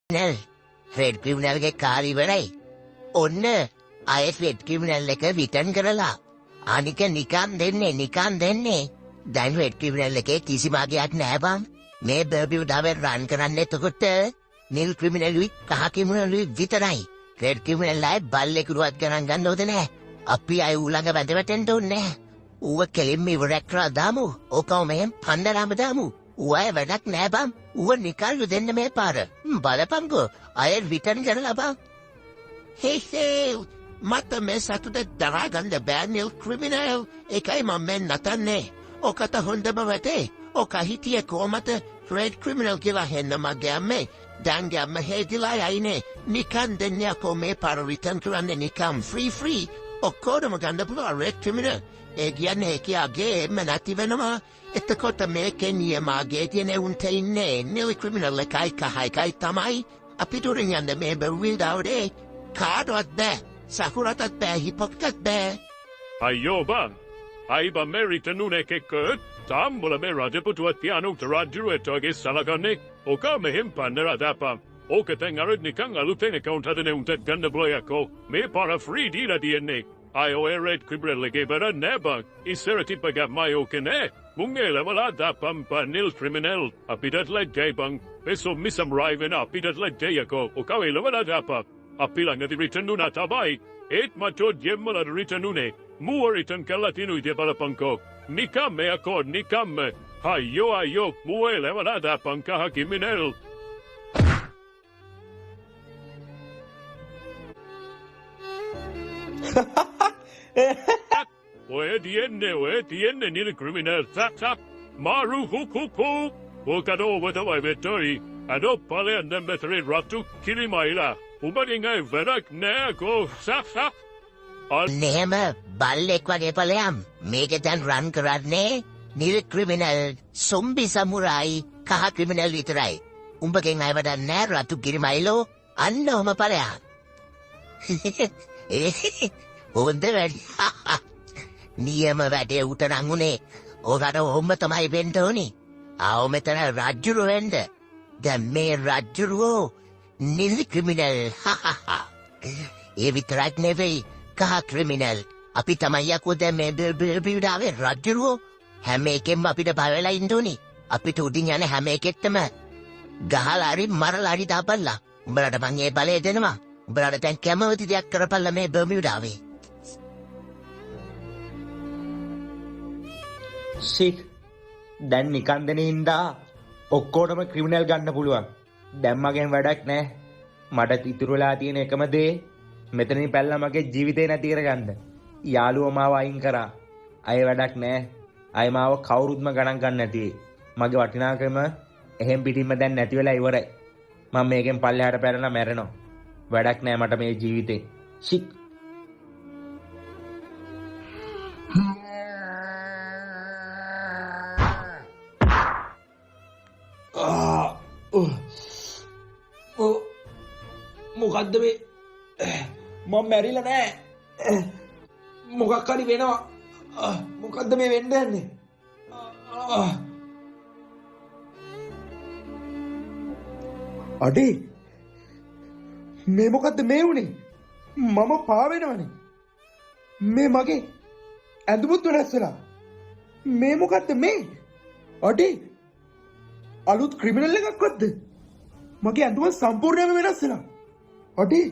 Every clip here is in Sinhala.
නෑ රෙඩ් ක්‍රිමිනල්ගේ කාර්ය ඉවරයි. ඔන්න අයත් රෙඩ් ක්‍රිමිනල් එක රිටර්න් කරලා. අනික නිකන් දෙන්නේ. දැන් රෙඩ් ක්‍රිමිනල් එකේ කිසිම අගයක් නෑ බං. මේ බර්මියුඩාවේ රන් කරන්න එතකොට නිල් ක්‍රිමිනල්ුයි කහ ක්‍රිමිනල්ුයි විතරයි. රෙඩ් ක්‍රිමිනල් අය බල්ලෙකුරුවත් ගණන් ගන්න ඕනේ නෑ. අපි අය ඌ ළඟ වැදවටෙන්න ඕනේ නෑ. ඌව කෙලින්ම ඉවරක් කරලා දාමු. ඕකව මෙහෙම පන්නරාම දාමු. ඌ අය වැඩක් නෑ බං. ඌව නිකල්ු දෙන්න මේ පාර. බලපංකෝ අය රිටර්න් කරලා බං. හේ මට මේ සතුට දරාගන්න බෑ නිල් ක්‍රිමිනල්. ඒකයි මම මේ නටන්නේ. ඕකට හොඳම වැඩේ. ඕක හිටියේ කොහමද රෙඩ් ක්‍රිමිනල් කියලා හෙන්න මගේ අම්මේ. දැන් ගැම්ම හේදිලා යයිනේ. නිකන් දෙන්නේ අකෝ මේ පාර රිටර්න් කරන්නේ නිකන් ෆ්‍රී. ඔක්කොටම ගන්න පුළුවන් රෙඩ් ක්‍රිමිනල්. ඒ කියන්නේ ඒකගේ එම නැති වෙනවා. එතකොට මේකේ නියමගේ තියෙන උන්ට ඉන්නේ නිල් ක්‍රිමිනල් එකයි කහයි තමයි. අපි දුරින් යන්න මේ බර්මියුඩාවේ කාටවත් බෑ. සකුරටත් බෑ හිපොක්ටත් බෑ. අයියෝ බං අයිබ මෙරිට නුනෙකෙක්කත් තාම්බල මේ රජපුටුවත් පියානුක්ට රාජ්‍යරුවටගේ සලකන්නේ ඕක මෙහෙම් පන්නර අදාපම්. ඕක තැන් අරත් නිකං අලුතෙන කවුන්ට හදන උන්ටත් ගන්න බ්ලොයකෝ මේ පර ෆ්‍රී දීලා තියෙන්නේ. අයෝ රෙඩ් ක්‍රිමිනල් එකේ බර නෑ බං. ඉස්සර තිප්පගත් මයි ඕක නෑ. මුංගේ ලවලා දාපම් නිල් ක්‍රිමිනල් අපිටත් ලැජ්ජයි බං. පෙසෝ මිසම් රයිවෙන අපිටත් ලැජ්ජයකෝ ඕකවේ ලවලා දාපම්. අපි ළඟදි රිටර්න් වුණා තමයි. ඒත් මචෝ ජෙම්මල රිටර්න් උනේ. මුව රිටර්න් කළා තිනුයි බලපංකෝ. නිකම්ම යකෝ නිකම්ම. අයියෝ මුවේ ලවලා දාපම් කහ ක්‍රිමිනල්. ඔය තියෙන්නේ නිල් ක්‍රිමිනල් සක් මාරු හුකුකු. ඕකඩෝ වතවයි වෙටරි. අඩෝ පලයන් දැම්බෙතරේ රත්තු කිරිමයිලා. උඹරින්ගයි වැඩක් නෑකෝ සක්. ඔන්නහෙම බල්ලෙක් වගේ පලයම් මේක දැන් රන් කරන්නේ නිල් ක්‍රිමිනල් සොම්බි සමුරයි කහ ක්‍රිමිනල් විතරයි. උඹගෙන් අය වැඩක් නෑ රතු කිරිමයිලෝ. අන්න ඔහම පලයම්. හොඳ වැඩි. නියම වැඩේ උට නංගුනේ. ඕකට ඔහොම තමයි වෙන්න ඕනේ. ආව මෙතන රජ්ජුරුව වෙන්න. දැන් මේ රජ්ජුරුවෝ නිල් ක්‍රිමිනල්. ඒ විතරක් නෙවෙයි කහ ක්‍රිමිනල්. අපි තමයි යකෝ දැන් මේ බර්මියුඩාවේ රජ්ජුරුවෝ. හැම එකෙම අපිට බය වෙලා ඉන්න ඕනේ. අපිට උඩින් යන හැම එකෙක්ටම ගහලා හරි මරලා හරි දාපල්ලා. උඹලට මං ඒ බලය දෙනවා. උඹලට දැන් කැමති දෙයක් කරපල්ලා මේ බර්මියුඩාවේ. සික් දැන් නිකන් දෙන හින්දා ඔක්කොටම ක්‍රිමිනල් ගන්න පුළුවන්. දැන් මගෙන් වැඩක් නෑ. මට ඉතුරු වෙලා තියෙන එකම දේ මෙතනින් පැනලා මගේ ජීවිතේ නැති කරගන්න. යාළුවෝ මාව අයින් කරා. අය වැඩක් නෑ. අය මාව කවුරුත්ම ගණන් ගන්න නැති. මගේ වටිනාකම එහෙම් පිටින්ම දැන් නැති වෙලා ඉවරයි. මම මේකෙන් පල්ලෙහාට පැනලා මැරෙනවා. වැඩක් නෑ මට මේ ජීවිතේ. සික් මොකද්ද මේ මම මැරිලා නෑ. මොකක් හරි වෙනවා. මොකද්ද මේ වෙන්න යන්නේ? අඩේ මේ මොකද්ද මේ උනේ? මම පා වෙනවනේ. මේ මගේ ඇඳුමුත් වෙනස් වෙලා. මේ මොකද්ද මේ? අඩේ අලුත් ක්‍රිමිනල් එකක්වත්ද? මගේ ඇඳුම සම්පූර්ණයෙන්ම වෙනස් වෙලා. අඩේ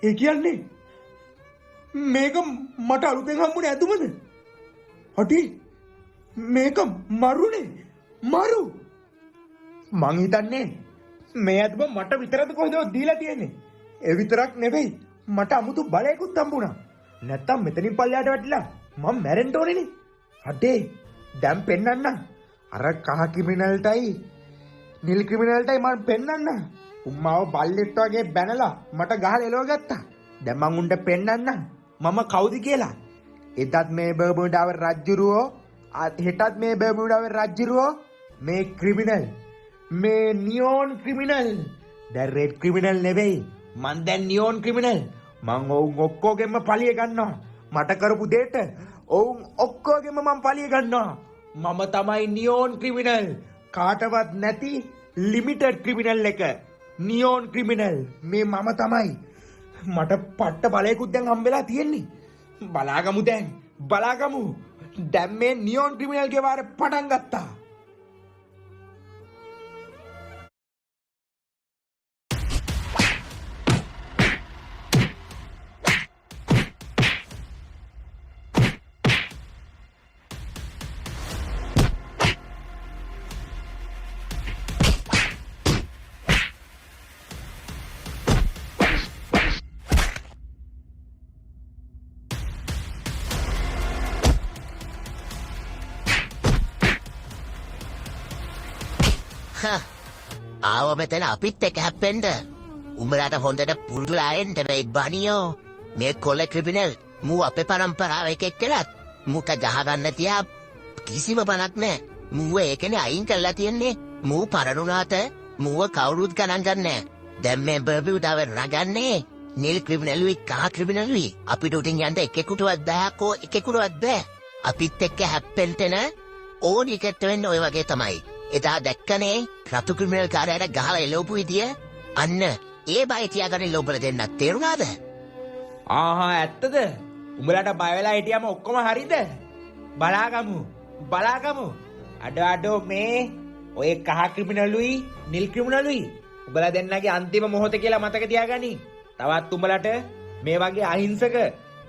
ඒ කියන්නේ මේක මට අලුතෙන් හම්බුනේ ඇඳුමද? අඩේ මේක මරුනේ. මරු. මං හිතන්නේ මේ ඇඳුම මට විතරද කොහෙද දීලා තියෙන්නේ. ඒ විතරක් නෙවෙයි මට අමුතු බලයකුත් හම්බුණා. නැත්තම් මෙතනින් පල්ලයට වැටිලා මම මැරෙන්න ඕනේනේ. අඩේ දැන් පෙන්නන්න. අර කහ ක්‍රිමිනල්ටයි නිල් ක්‍රිමිනල්ටයි මම පෙන්නන්න. උම්මාව බල්ලෙක් වගේ බැනලා මට ගහලා එලව ගත්තා. දැන් මං උන්ට පෙන්නන්න මම කවුද කියලා. එදත් මේ බර්මියුඩාවේ රජ්ජුරුවෝ හෙටත් මේ බර්මියුඩාවේ රජ්ජුරුවෝ මේ ක්‍රිමිනල් මේ නියෝන් ක්‍රිමිනල්. දැන් රෙඩ් ක්‍රිමිනල් නෙවෙයි මං දැන් නියෝන් ක්‍රිමිනල්. මං ඔවුන් ඔක්කොගෙම පලිය ගන්නවා. මට කරපු දෙයට ඔවුන් ඔක්කොගෙම මං පලිය ගන්නවා. මම තමයි නියෝන් ක්‍රිමිනල්. කාටවත් නැති ලිමිටඩ් ක්‍රිමිනල් එක. නියෝන් ක්‍රිමිනල් මේ මම තමයි. මට පට්ට බලයකුත් දැන් හම්බෙලා තියෙන්නේ. බලාගමු දැන්. බලාගමු. දැන් මේ නියෝන් ක්‍රිමිනල්ගේ වාර පටන් ගත්තා. ආව මෙතන අපිත් එක හැප්පෙන්ඩ උඹලාට හොඳට පුරුදුලායෙන්ට වෙයි බනියෝ මේ කොල්ල ක්‍රිමිනල් මූ අපේ පරම්පරාව එකෙක් කළත් මුක ගහගන්න තියා කිසිම බනක් නෑ මුව ඒකන අයින් කරලා තියෙන්නේ මූ පරණුනාට මුව කවුරුත් ගණන් ගන්නෑ දැම් මේ බර්බියුටාව රගන්නේ නිල් ක්‍රිමිනල්ලුයි කහ ක්‍රිමිනල්ලුයි අපිට උටින් යන්ට එකෙකුටුවත් දයක්කෝ එකෙකුටුවත් බෑ අපිත් එක්ක හැප්පෙන්ටන ඕනිකෙට්ට වෙන්න ඔය වගේ තමයි එදා දැක්කනේ රතු ක්‍රිමිනල් කාරයට ගහලා එලෝපු විදිය අන්න ඒ බය තියාගන්න ලෝබල දෙන්නත් තේරුණාද? ආහා ඇත්තද? උඹලාට බය වෙලා හිටියම ඔක්කොම හරිද? බලාගමු. අඩෝ මේ ඔය කහ ක්‍රිමිනල්ුයි නිල් ක්‍රිමිනල්ුයි උඹලා දෙන්නගේ අන්තිම මොහොත කියලා මතක තියාගනි. තවත් උඹලට මේ වගේ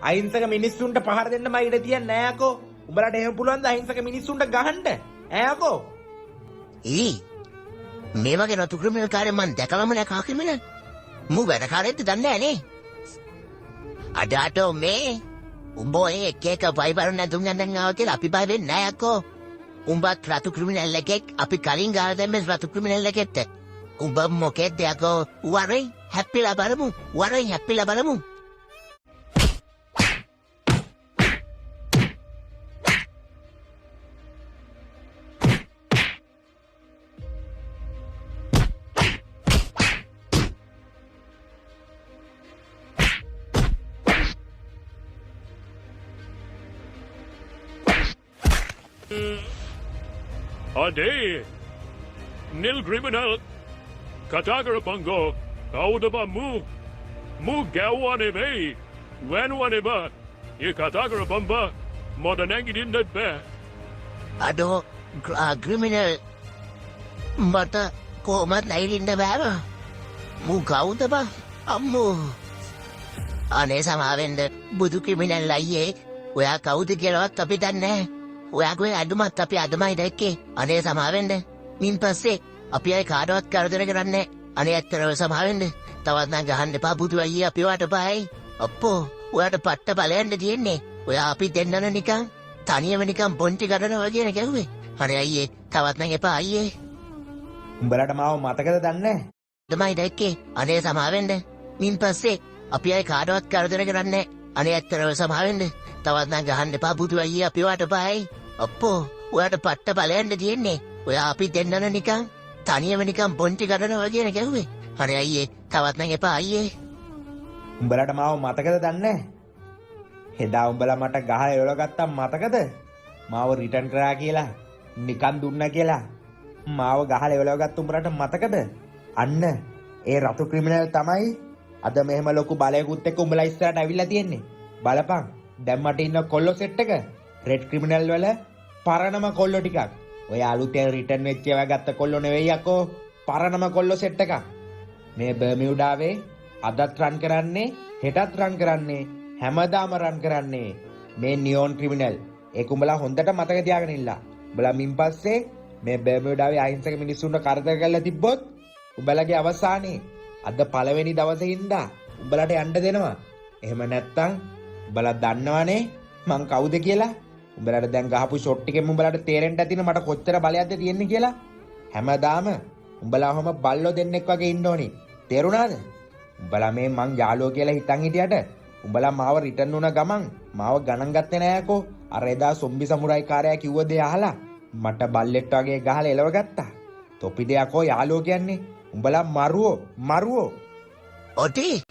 අහිංසක මිනිස්සුන්ට පහර දෙන්න මම ඉඩ තියන්නේ නෑ අකෝ. උඹලාට එහෙම පුළුවන් ද අහිංසක මිනිස්සුන්ට ගහන්න? ඈ අකෝ. මේ වගේ රතු ක්‍රිමිනල් කාරය මන් දැකලම නෑ කහ ක්‍රිමිනල්. මූ වැඩකාරයෙක්ද දන්නේ නෑනේ. අඩාටෝ මේ උඹ ඔය එක වයිබර් නැතුම් ගන්නන් ආව කියලා අපි බය වෙන්නේ නෑ අකෝ. උඹත් රතු ක්‍රිමිනල් එකෙක් අපි කලින් ගාලා දැම්මේ රතු ක්‍රිමිනල් එකෙක්ට. උඹ මොකෙද්ද අකෝ? වරෙන් හැප්පිලා බලමු. Ade, nil criminal, Katagara Pongo, Kaudaba Mu Gawane Bay, Wanwane Ba, you Katagara Bamba, Modanangi in that bear. අඩෝ ක්‍රිමිනල් මට කොහොමත් නැගිටින්න බෑව. මූ කවුද බං? අම්මෝ. අනේ සමාවෙන්න බුදු ක්‍රිමිනල් අයියේ. ඔයා කවුද කියලාවත් අපි දන්නේ නැහැ. ඔයාගේ අඩුමත් අපි අදමයි දැක්කේ. අනේ සමාවෙන්න. මින් පස්සේ අපි අය කාටවත් කරදර කරන්නේ. අනේ ඇත්තටම සමාවෙන්න. තවත් නම් ගහන්න එපා බුදු අයියේ අපි වට බයයි. අප්පෝ ඔයාට පට්ට බලයන්ද තියෙන්නේ. ඔයා අපි දෙන්නන නිකන් තනියම නිකන් බොන්ටි ගඩනවා වගේ ගැහුවේ. අනේ අයියේ තවත් නම් එපා අයියේ. උඹලට මාව මතකද දන්නේ? තමයි දැක්කේ. අනේ සමාවෙන්න. මින් පස්සේ අපි අය කාටවත් කරදර කරන්නේ. අනේ ඇත්තටම සමාවෙන්න. තවත් නම් ගහන්න එපා බුදු අයියේ අපි වට බයයි. අප්පෝ ඔයාට පට්ට බලයන්ද තියෙන්නේ. ඔයා අපි දෙන්නන නිකන් තනියම නිකන් බොන්ටි ගඩනවා වගේ ගැහුවේ. අනේ අයියේ තවත් නම් එපා අයියේ. උඹලට මාව මතකද දන්නේ? එදා උඹලා මට ගහලා එලවගත්තා මතකද? මාව රිටර්න් කරා කියලා නිකන් දුන්නා කියලා. මාව ගහලා එලවගත්ත උඹලට මතකද? අන්න ඒ රතු ක්‍රිමිනල් තමයි අද මෙහෙම ලොකු බලයකුත් එක්ක උඹලා ඉස්සරහට ඇවිල්ලා තියෙන්නේ. බලපන් දැන් මට ඉන්න කොල්ලෝ සෙට් එක රෙඩ් ක්‍රිමිනල් වල පරණම කොල්ලෝ ටිකක්. ඔය අලුතෙන් රිටර්න් වෙච්ච ඒවා ගත්ත කොල්ලෝ නෙවෙයි අකෝ. පරණම කොල්ලෝ සෙට් එකක්. මේ බර්මියුඩාවේ අදත් රන් කරන්නේ හෙටත් රන් කරන්නේ හැමදාම රන් කරන්නේ මේ නියෝන් ක්‍රිමිනල්. ඒක උඹලා හොඳට මතක තියාගෙන ඉන්න. උඹලා මින් පස්සේ මේ බර්මියුඩාවේ අහිංසක මිනිස්සුන්ට කරදර කරලා තිබ්බොත් උඹලගේ අවසානේ අද පළවෙනි දවසේ හින්දා උඹලට යන්න දෙනවා. එහෙම නැත්තම් උඹලා දන්නවනේ මං කවුද කියලා. උඹලට දැන් ගහපු ෂොට් එකෙන් උඹලට තේරෙන්න ඇතිනේ මට කොච්චර බලයක්ද තියෙන්නේ කියලා. හැමදාම උඹලා ඔහම බල්ලෝ දෙන්නෙක් වගේ ඉන්න ඕනේ. තේරුණාද? උඹලා මේ මං යාළුවෝ කියලා හිතන් හිටියට උඹලා මාව රිටර්න් වුණ ගමන් මාව ගණන් ගත්තේ නෑකෝ. අර එදා සොම්බි සමුරයි කාරයා කිව්ව දේ අහලා මට බල්ලෙක්ට වගේ ගහලා එලව ගත්තා. තොපි දෙයක්ෝ යාළුවෝ කියන්නේ. උඹලා මරුවෝ. ඔටි